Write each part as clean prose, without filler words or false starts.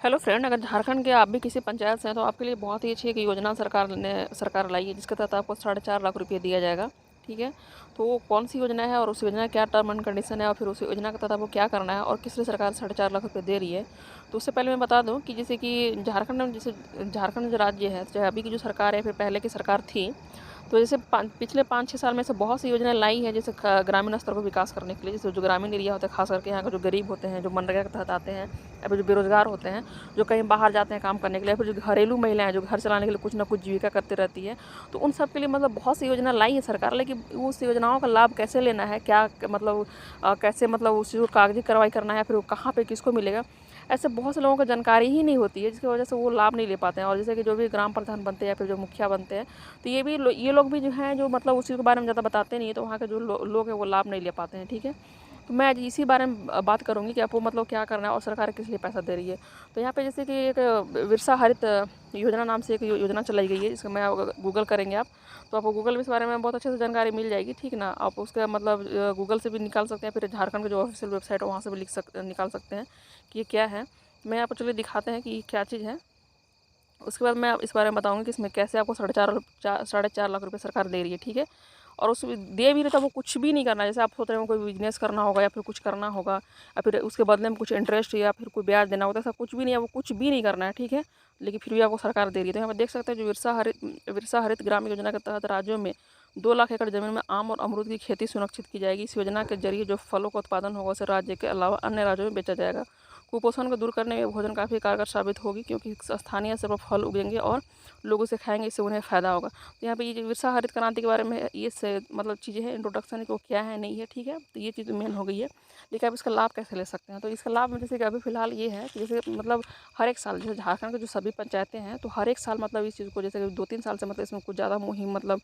Hello friend, अगर झारखंड के आप भी किसी पंचायत से हैं तो आपके लिए बहुत ही अच्छी एक योजना सरकार लाई है, जिसके तहत आपको 4.5 लाख रुपये दिया जाएगा। ठीक है, तो वो कौन सी योजना है और उस योजना का क्या टर्म एंड कंडीशन है और फिर उस योजना के तहत आपको क्या करना है और किस लिए सरकार 4.5 लाख रुपये दे रही है। तो उससे पहले मैं बता दूं कि जैसे कि झारखंड जो राज्य है, चाहे अभी की जो सरकार है फिर पहले की सरकार थी, तो जैसे पिछले 5-6 साल में से बहुत सी योजनाएं लाई है, जैसे ग्रामीण स्तर को विकास करने के लिए। जैसे जो ग्रामीण एरिया होता है, खास करके यहाँ के जो गरीब होते हैं, जो मनरेगा के तहत आते हैं, या फिर जो बेरोजगार होते हैं, जो कहीं बाहर जाते हैं काम करने के लिए, फिर जो घरेलू महिलाएं जो घर चलाने के लिए कुछ ना कुछ जीविका करती रहती है, तो उन सब के लिए मतलब बहुत सी योजना लाई है सरकार। लेकिन उस योजनाओं का लाभ कैसे लेना है, क्या मतलब कैसे मतलब उसी को कागजी कार्रवाई करना है, फिर वो कहाँ पे किसको मिलेगा, ऐसे बहुत से लोगों को जानकारी ही नहीं होती है, जिसकी वजह से वो लाभ नहीं ले पाते हैं। और जैसे कि जो भी ग्राम प्रधान बनते हैं या फिर जो मुखिया बनते हैं, तो ये लोग भी जो हैं, जो मतलब उसी के बारे में ज़्यादा बताते नहीं है, तो वहाँ के जो लोग हैं वो लाभ नहीं ले पाते हैं। ठीक है, तो मैं आज इसी बारे में बात करूँगी कि आपको मतलब क्या करना है और सरकार किस लिए पैसा दे रही है। तो यहाँ पे जैसे कि एक विरसा हरित योजना नाम से एक योजना चलाई गई है, जिसको मैं गूगल करेंगे आप, तो आपको गूगल में इस बारे में बहुत अच्छे से जानकारी मिल जाएगी। ठीक ना, आप उसका मतलब गूगल से भी निकाल सकते हैं, फिर झारखंड की जो ऑफिशियल वेबसाइट है वहाँ से भी निकाल सकते हैं कि ये क्या है। मैं आपको चलिए दिखाते हैं कि ये क्या चीज़ है। उसके बाद मैं इस बारे में बताऊँगी कि इसमें कैसे आपको 4.5 लाख रुपये सरकार दे रही है। ठीक है, और उस दे भी रहे तो वो कुछ भी नहीं करना है। जैसे आप सोच रहे हो कोई बिजनेस करना होगा या फिर कुछ करना होगा या फिर उसके बदले में कुछ इंटरेस्ट या फिर कोई ब्याज देना होता है, ऐसा कुछ भी नहीं है, वो कुछ भी नहीं करना है। ठीक है, लेकिन फिर भी आपको सरकार दे रही है। तो यहाँ पर देख सकते हैं जो विरसा हरित ग्राम योजना के तहत राज्यों में 2 लाख एकड़ जमीन में आम और अमरूद की खेती सुनिश्चित की जाएगी। इस योजना के जरिए जो फलों का उत्पादन होगा उसे राज्य के अलावा अन्य राज्यों में बेचा जाएगा। कुपोषण को दूर करने में भोजन काफ़ी कारगर साबित होगी, क्योंकि स्थानीय स्तर पर फल उगेंगे और लोग उसे खाएंगे, इससे उन्हें फ़ायदा होगा। तो यहाँ पे ये जो विरसा हरित क्रांति के बारे में ये से मतलब चीज़ें हैं, इंट्रोडक्शन को क्या है नहीं है। ठीक है, तो ये चीज़ मेन हो गई है। लेकिन आप इसका लाभ कैसे ले सकते हैं, तो इसका लाभ में जैसे कि अभी फिलहाल ये है कि जैसे मतलब हर एक साल, जैसे झारखंड के जो सभी पंचायतें हैं, तो हर एक साल मतलब इस चीज़ को जैसे कि 2-3 साल से मतलब इसमें कुछ ज़्यादा मुहिम मतलब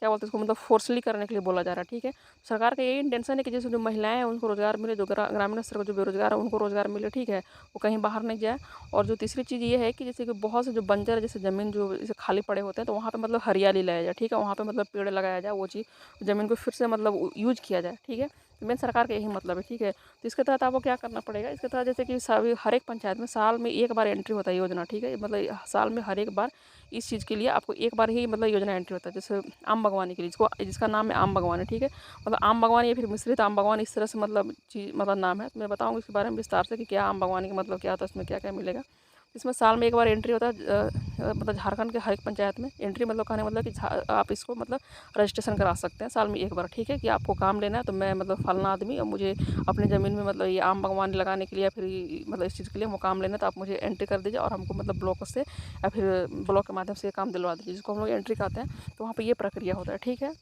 क्या बोलते हैं इसको, मतलब फोर्सली करने के लिए बोला जा रहा है। ठीक है, सरकार का यही इंटेंशन है कि जैसे जो महिलाएं हैं उनको रोज़गार मिले, जो ग्रामीण स्तर पर जो बेरोजगार है उनको रोज़गार मिले। ठीक है, वो कहीं बाहर नहीं जाए। और जो तीसरी चीज़ ये है कि जैसे कि बहुत से जो बंजर जैसे ज़मीन जो जैसे खाली पड़े होते हैं, तो वहाँ पे मतलब हरियाली लाया जाए। ठीक है, वहाँ पे मतलब पेड़ लगाया जाए, वो चीज़ ज़मीन को फिर से मतलब यूज किया जाए। ठीक है, तो मेन सरकार का यही मतलब है। ठीक है, तो इसके तहत आपको क्या करना पड़ेगा, इसके तहत जैसे कि सभी हर एक पंचायत में साल में एक बार एंट्री होता है योजना। ठीक है, मतलब साल में हर एक बार इस चीज़ के लिए आपको एक बार ही मतलब योजना एंट्री होता है। जैसे आम बागवानी के लिए, जिसका नाम है आम बागवानी। ठीक है, मतलब आम बागवानी या फिर मिश्रित आम बागवानी, इस तरह से मतलब चीज़ मतलब नाम है। तो मैं बताऊँगी इसके बारे में विस्तार से कि क्या आम बागवानी का मतलब क्या होता है, इसमें क्या क्या मिलेगा। इसमें साल में एक बार एंट्री होता है, मतलब झारखंड के हर एक पंचायत में एंट्री मतलब कहने मतलब कि आप इसको मतलब रजिस्ट्रेशन करा सकते हैं साल में एक बार। ठीक है, कि आपको काम लेना है, तो मैं मतलब फलना आदमी और मुझे अपने ज़मीन में मतलब ये आम बागवानी लगाने के लिए या फिर मतलब इस चीज़ के लिए वो काम लेना है, तो आप मुझे एंट्री कर दीजिए और हमको मतलब ब्लॉक से या फिर ब्लॉक के माध्यम से ये काम दिलवा दीजिए, जिसको हम लोग एंट्री कहते हैं। तो वहाँ पर ये प्रक्रिया होता है। ठीक है,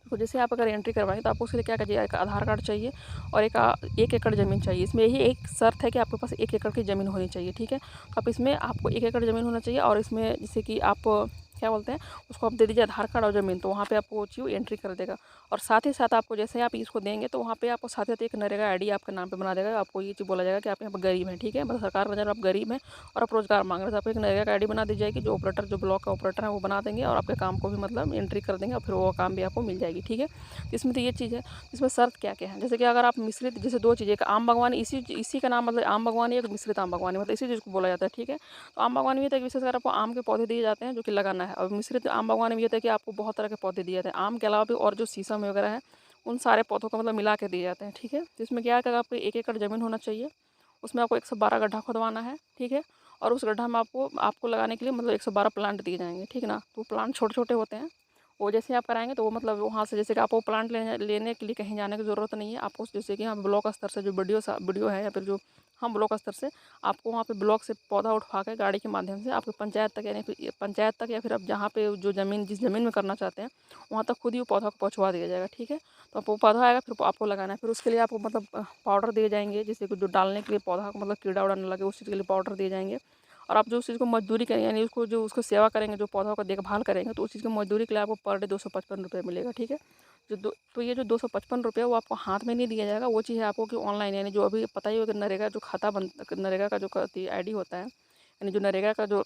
तो जैसे आप अगर एंट्री करवाएं तो आपको उसके लिए क्या चाहिए, एक आधार कार्ड चाहिए और 1 एकड़ ज़मीन चाहिए। इसमें यही एक शर्त है कि आपके पास 1 एकड़ की ज़मीन होनी चाहिए। ठीक है, तो आप इसमें आपको 1 एकड़ ज़मीन होना चाहिए और इसमें जैसे कि आप क्या बोलते हैं उसको आप दे दीजिए आधार कार्ड और ज़मीन, तो वहाँ पे आपको वो चीज़ एंट्री कर देगा। और साथ ही साथ आपको जैसे आप इसको देंगे तो वहाँ पे आपको साथ ही साथ एक नरेगा आईडी आपके नाम पे बना देगा। आपको ये चीज़ बोला जाएगा कि आप यहाँ पर गरीब हैं। ठीक है, मतलब सरकार नज़र आप गरीब हैं और आप रोज़गार मांग रहे हैं, तो आपको एक नरेगा का आईडी बना दी जाएगी, जो ऑपरेटर जो ब्लॉक का ऑपरेटर है वो बना देंगे और आपके काम को भी मतलब एंट्री कर देंगे और फिर वो काम भी आपको मिल जाएगी। ठीक है, इसमें तो ये चीज़ है। इसमें शर्त क्या क्या है, जैसे कि अगर आप मिश्रित, जैसे दो चीज़ें, एक आम बागवानी, इसी का नाम मतलब आम बागवानी, एक मिश्रित आम बागवानी, मतलब इसी चीज़ को बोला जाता है। ठीक है, तो आम बागवानी में होता है कि विशेषकर आपको आम के पौधे दिए जाते हैं जो कि लगाना है, और मिश्रित आम बागवानी में होता है कि आपको बहुत तरह के पौधे दिए जाते हैं, आम के अलावा भी और जो शीशम वगैरह है उन सारे पौधों का मतलब मिला के दिए जाते हैं। ठीक है, तो इसमें क्या है कि आपको 1 एकड़ ज़मीन होना चाहिए, उसमें आपको 112 गड्ढा खुदवाना है। ठीक है, और उस गड्ढा में आपको आपको लगाने के लिए मतलब 112 प्लांट दिए जाएंगे। ठीक है ना, तो प्लांट छोटे छोटे होते हैं, वो जैसे आप कराएंगे तो वो मतलब वहाँ से जैसे कि आपको प्लांट लेने के लिए कहीं जाने की ज़रूरत नहीं है। आपको जैसे कि हम ब्लॉक स्तर से जो वीडियो है या फिर जो हम ब्लॉक स्तर से आपको वहाँ पे ब्लॉक से पौधा उठवा के गाड़ी के माध्यम से आपके पंचायत तक, यानी फिर पंचायत तक या फिर आप जहाँ पे जो ज़मीन जिस ज़मीन में करना चाहते हैं वहाँ तक खुद ही वो पौधा को पहुँचवा दिया जाएगा। ठीक है, तो वो पौधा आएगा फिर आपको लगाना है। फिर उसके लिए आपको मतलब पाउडर दिए जाएंगे, जैसे कि जो डालने के लिए पौधा को मतलब कीड़ा उड़ा न लगे उस चीज़ के लिए पाउडर दिए जाएंगे। और आप जो उस चीज़ को मजदूरी करेंगे, यानी उसको जो उसको सेवा करेंगे, जो पौधों का देखभाल करेंगे, तो उस चीज़ की मजदूरी के लिए आपको पर डे 255 रुपये मिलेगा। ठीक है, तो ये जो 255 रुपये वो आपको हाथ में नहीं दिया जाएगा, वो चीज़ है आपको कि ऑनलाइन, यानी जो अभी पता ही होगा नरेगा जो खाता नरेगा का जो आईडी होता है, यानी जो नरेगा का जो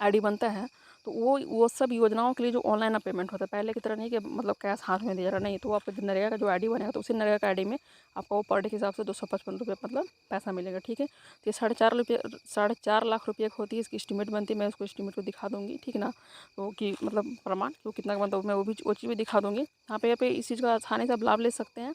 आईडी बनता है, तो वो सब योजनाओं के लिए जो ऑनलाइन पेमेंट होता है, पहले की तरह नहीं कि मतलब कैश हाथ में दिया रहा, नहीं। तो आपको नरेगा का जो आईडी बनेगा तो उसी नरेगा का आईडी में आपको वो पर डे के हिसाब से 255 रुपये मतलब पैसा मिलेगा, ठीक है। तो ये 4.5 लाख रुपये की होती है, इसकी एस्टीमेट बनती है। मैं उसको एस्टीमेट को दिखा दूँगी, ठीक है ना। तो कि मतलब प्रमाण कि वो कितना का बनता है, मैं वो चीज़ भी दिखा दूँगी। यहाँ पे इस चीज़ का आसानी से आप लाभ ले सकते हैं।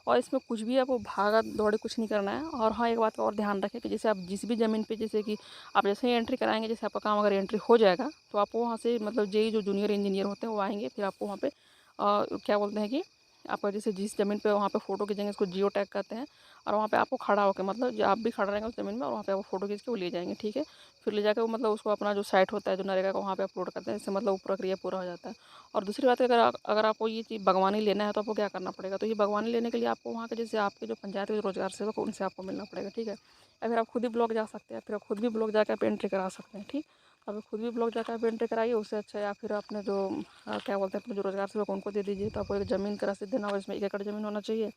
और इसमें कुछ भी आपको भागा दौड़े कुछ नहीं करना है। और हाँ, एक बात का और ध्यान रखें कि जैसे आप जिस भी ज़मीन पे, जैसे कि आप जैसे ही एंट्री कराएंगे, जैसे आपका काम अगर एंट्री हो जाएगा तो आपको वहाँ से मतलब जेई जो जूनियर इंजीनियर होते हैं वो आएंगे, फिर आपको वहाँ पे क्या बोलते हैं कि आपका जैसे जिस ज़मीन पे वहाँ पे फ़ोटो खींचेंगे, इसको जियो टैग कहते हैं। और वहाँ पे आपको खड़ा होकर मतलब जो आप भी खड़ा रहेंगे उस ज़मीन में, और वहाँ पे आपको फ़ोटो खींच के वो ले जाएंगे, ठीक है। फिर ले जाकर वो मतलब उसको अपना जो साइट होता है जो नरेगा का, वहाँ पे अपलोड करते हैं, इससे मतलब वो प्रक्रिया पूरा हो जाता है। और दूसरी बात है, अगर आपको ये चीज़ बागवानी लेना है तो आपको क्या करना पड़ेगा। तो ये बागवानी लेने के लिए आपको वहाँ के जैसे आपके जो पंचायत के रोजगार सेवक उनसे आपको मिलना पड़ेगा, ठीक है। या फिर आप खुद ही ब्लॉक जा सकते हैं, फिर आप खुद भी ब्लॉक जाकर आप एंट्री करा सकते हैं, ठीक। आप खुद भी ब्लॉक जाकर आप एंट्री कराइए, उससे अच्छा। या फिर अपने जो क्या बोलते हैं अपने जो रोजगार सेवक उनको दे दीजिए। तो आपको एक ज़मीन का रसीद देना होगा, इसमें 1 एकड़ ज़मीन होना चाहिए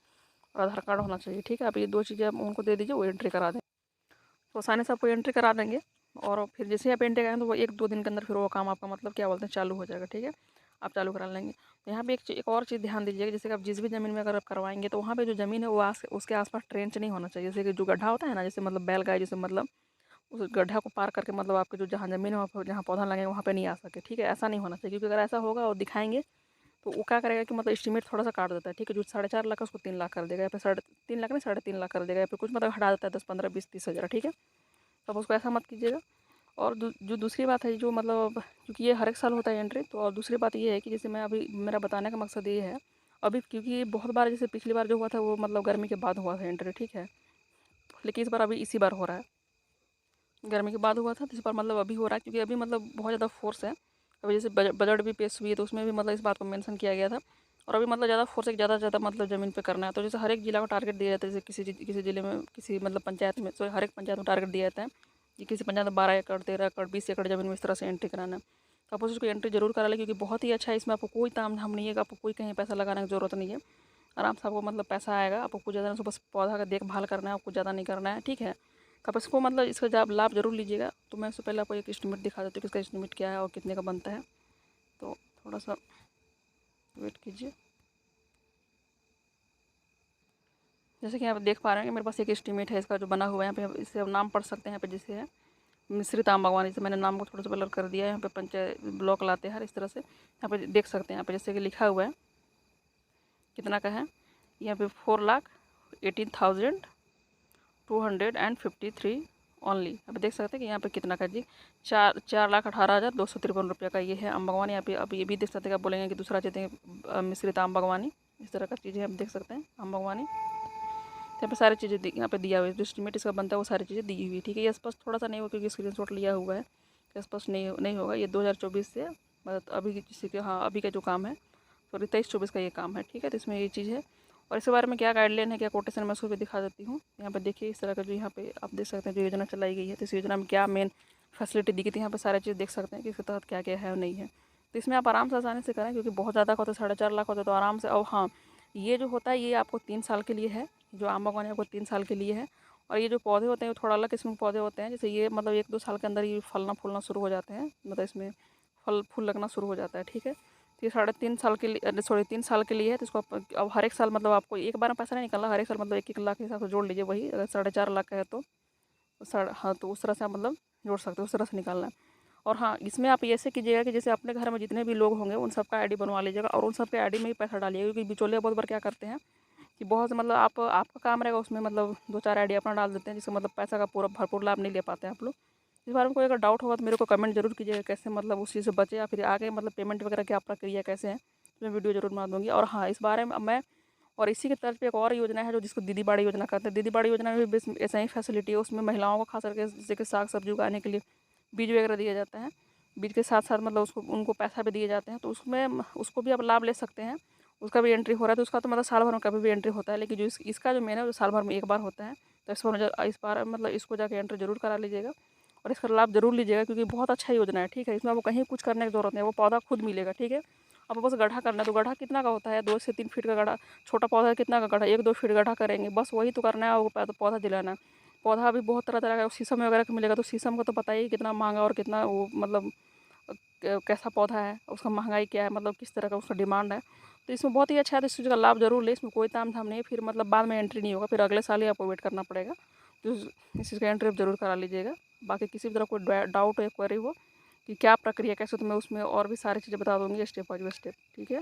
और आधार कार्ड होना चाहिए, ठीक है। आप ये 2 चीज़ें आप उनको दे दीजिए, वो एंट्री करा दें। तो आसानी से आपको एंट्री करा देंगे। और फिर जैसे आप एंट्री कराएंगे तो वो 1-2 दिन के अंदर फिर वो काम आपका मतलब क्या बोलते हैं चालू हो जाएगा, ठीक है। आप चालू करा लेंगे। तो यहाँ पे एक और चीज़ ध्यान दीजिएगा, जैसे कि आप जिस भी ज़मीन में अगर आप करवाएंगे तो वहाँ पे जो ज़मीन है वो उसके आसपास ट्रेंच नहीं होना चाहिए। जैसे कि जो गड्ढा होता है ना, जैसे मतलब बैलगाय जैसे मतलब उस गड्ढा को पार करके मतलब आपके जो जहाँ ज़मीन है वहाँ पर जहाँ पौधा लगेगा वहाँ पे नहीं आ सके, ठीक है। ऐसा नहीं होना चाहिए, क्योंकि अगर ऐसा होगा और दिखाएंगे तो वो क्या करेगा कि मतलब एस्टीमेट थोड़ा सा काट देता है, ठीक है। जो 4.5 लाख है उसको 3 लाख कर देगा, या फिर 3.5 लाख नहीं 3.5 लाख कर देगा, या फिर कुछ मतलब हटा देता है 10, 15, 20, 30 हज़ार, ठीक है। तो आप उसको ऐसा मत कीजिएगा। और जो दूसरी बात है जो मतलब क्योंकि ये हर एक साल होता है एंट्री, तो और दूसरी बात ये है कि जैसे मैं अभी मेरा बताने का मकसद ये है अभी, क्योंकि बहुत बार जैसे पिछली बार जो हुआ था वो मतलब गर्मी के बाद हुआ था एंट्री, ठीक है। लेकिन इस बार अभी इसी बार हो रहा है, गर्मी के बाद हुआ था, तो इस बार मतलब अभी हो रहा है, क्योंकि अभी मतलब बहुत ज़्यादा फोर्स है। अभी जैसे बजट भी पेश हुई है तो उसमें भी मतलब इस बात को मेंशन किया गया था। और अभी मतलब ज़्यादा फोर्स है, ज़्यादा से ज़्यादा मतलब ज़मीन पे करना है। तो जैसे हर एक जिला को टारगेट दिया जाता है, जैसे किसी ज़िले में किसी मतलब पंचायत में, तो हर एक पंचायत में टारगेट दिया जाता है कि किसी पंचायत में 12 एकड़ 13 एकड़ 20 एकड़ ज़मीन में इस तरह से एंट्री कराना है। तो आप उसको एंट्री जरूर करा लें, क्योंकि बहुत ही अच्छा है। इसमें आपको कोई ताम झाम नहीं है, आपको कोई कहीं पैसा लगाने की ज़रूरत नहीं है। आराम से आपको मतलब पैसा आएगा, आपको कुछ ज़्यादा बस पौधा का देखभाल करना है, आपको ज़्यादा नहीं करना है, ठीक है। आप इसको मतलब इसका जब लाभ जरूर लीजिएगा। तो मैं उससे पहले आपको एक एस्टीमेट दिखा देती हूँ कि इसका एस्टीमेट क्या है और कितने का बनता है। तो थोड़ा सा वेट कीजिए। जैसे कि आप देख पा रहे हैं कि मेरे पास एक एस्टीमेट है इसका जो बना हुआ है। यहाँ पे इससे आप नाम पढ़ सकते हैं। यहाँ पे जैसे है मिश्रित आम बागवानी, से मैंने नाम को थोड़ा सा ब्लर कर दिया है। यहाँ पे पंचायत ब्लॉक लाते हैं इस तरह से, यहाँ पे देख सकते हैं। यहाँ पे जैसे कि लिखा हुआ है कितना का है, यहाँ पे 4,18,253 ओनली। अब देख सकते हैं कि यहाँ पे कितना का जी 4,18,253 रुपये का ये है आम बागवानी। यहाँ पे अब ये भी देख सकते हैं कि आप बोलेंगे कि दूसरा चीज़ है मिश्रित आम बागवानी, इस तरह का चीज़ें आप देख सकते हैं आम बागवानी। यहाँ पे सारी चीज़ें यहाँ पे दिया हुआ है, जो एस्टीमेट इसका बनता है वो सारी चीज़ें दी हुई है, ठीक है। ये स्पष्ट थोड़ा सा नहीं होगा क्योंकि स्क्रीनशॉट लिया हुआ है, स्पष्ट नहीं होगा। ये 2024 से मतलब अभी किसी के, हाँ अभी का जो काम है, सॉरी 23-24 का ये काम है, ठीक है। तो इसमें ये चीज़ है। और इसके बारे में क्या गाइडलाइन है, क्या कोटेशन, मैं उसको भी दिखा देती हूँ। यहाँ पे देखिए इस तरह का जो यहाँ पे आप देख सकते हैं जो योजना चलाई गई है, तो इस योजना में क्या मेन फैसिलिटी दी गई थी, यहाँ पे सारी चीज़ देख सकते हैं कि इसके तहत क्या क्या है और नहीं है। तो इसमें आप आराम से आसानी से करें, क्योंकि बहुत ज़्यादा होता है 4.5 लाख होता है तो आराम से। और हाँ, ये जो होता है ये आपको 3 साल के लिए है, जो आम बागवानी आपको 3 साल के लिए है। और ये जो पौधे होते हैं वो थोड़ा अलग किस्म के पौधे होते हैं। जैसे ये मतलब 1-2 साल के अंदर ये फलना फूलना शुरू हो जाते हैं, मतलब इसमें फल फूल लगना शुरू हो जाता है, ठीक है। तो ये 3.5 साल के लिए, सॉरी 3 साल के लिए है। तो इसको अब हर एक साल मतलब आपको एक बार में पैसा नहीं निकलना, हर एक साल मतलब 1-1 लाख के हिसाब से जोड़ लीजिए। वही अगर 4.5 लाख का है तो हाँ, तो उस तरह से आप मतलब जोड़ सकते हो, उस तरह से निकालना है। और हाँ, इसमें आप ऐसे कीजिएगा कि जैसे अपने घर में जितने भी लोग होंगे उन सबका आईडी बनवा लीजिएगा, और उन सबके आईडी में ही पैसा डालिएगा। क्योंकि बिचौलिया बहुत बार क्या करते हैं कि बहुत से मतलब आपका काम रहेगा उसमें मतलब 2-4 आईडी अपना डाल देते हैं, जिससे मतलब पैसा का पूरा भरपूर लाभ नहीं ले पाते हैं आप लोग। इस बारे में कोई अगर डाउट होगा तो मेरे को कमेंट जरूर कीजिएगा, कैसे मतलब उस चीज़ से बचे, या फिर आगे मतलब पेमेंट वगैरह क्या प्रक्रिया कैसे है, तो मैं वीडियो जरूर बना दूँगी। और हाँ, इस बारे में मैं और इसी के तर्ज पे एक और योजना है जो जिसको दीदी बाड़ी योजना कहते हैं। दीदी बाड़ी योजना में भी ऐसा ही फैसिलिटी है। उसमें महिलाओं को खास करके जैसे कि साग सब्जी उगाने के लिए बीज वगैरह दिया जाता है। बीज के साथ साथ मतलब उसको उनको पैसा भी दिए जाते हैं, तो उसमें उसको भी आप लाभ ले सकते हैं। उसका भी एंट्री हो रहा है, तो उसका तो मतलब साल भर में कभी भी एंट्री होता है, लेकिन जो इसका जो मेन है वो साल भर में एक बार होता है। तो इस बार मतलब इसको जाके एंट्री जरूर करा लीजिएगा और इसका लाभ जरूर लीजिएगा, क्योंकि बहुत अच्छा योजना है, ठीक है। इसमें आपको कहीं कुछ करने की जरूरत नहीं है, वो पौधा खुद मिलेगा, ठीक है। आपको बस गड्ढा करना है। तो गड्ढा कितना का होता है, 2 से 3 फीट का गड्ढा। छोटा पौधा कितना का गड्ढा, 1-2 फीट गड्ढा करेंगे, बस वही तो करना है। वो पौधा दिलाना है। पौधा भी बहुत तरह तरह का शीशम वगैरह का मिलेगा, तो शीशम का तो पता ही कितना महंगा और कितना वो मतलब कैसा पौधा है, उसका महंगाई क्या है, मतलब किस तरह का उसका डिमांड है। तो इसमें बहुत ही अच्छा है, तो इस चीज़ का लाभ जरूर ले, इसमें कोई ताम झाम नहीं, फिर मतलब बाद में एंट्री नहीं होगा, फिर अगले साल ही आपको वेट करना पड़ेगा। तो इस चीज़ का एंट्री आप जरूर करा लीजिएगा। बाकी किसी भी तरह कोई डाउट हो या क्वेरी हो कि क्या प्रक्रिया कैसे, तो मैं उसमें और भी सारी चीज़ें बता दूँगी स्टेप बाय स्टेप। ठीक है।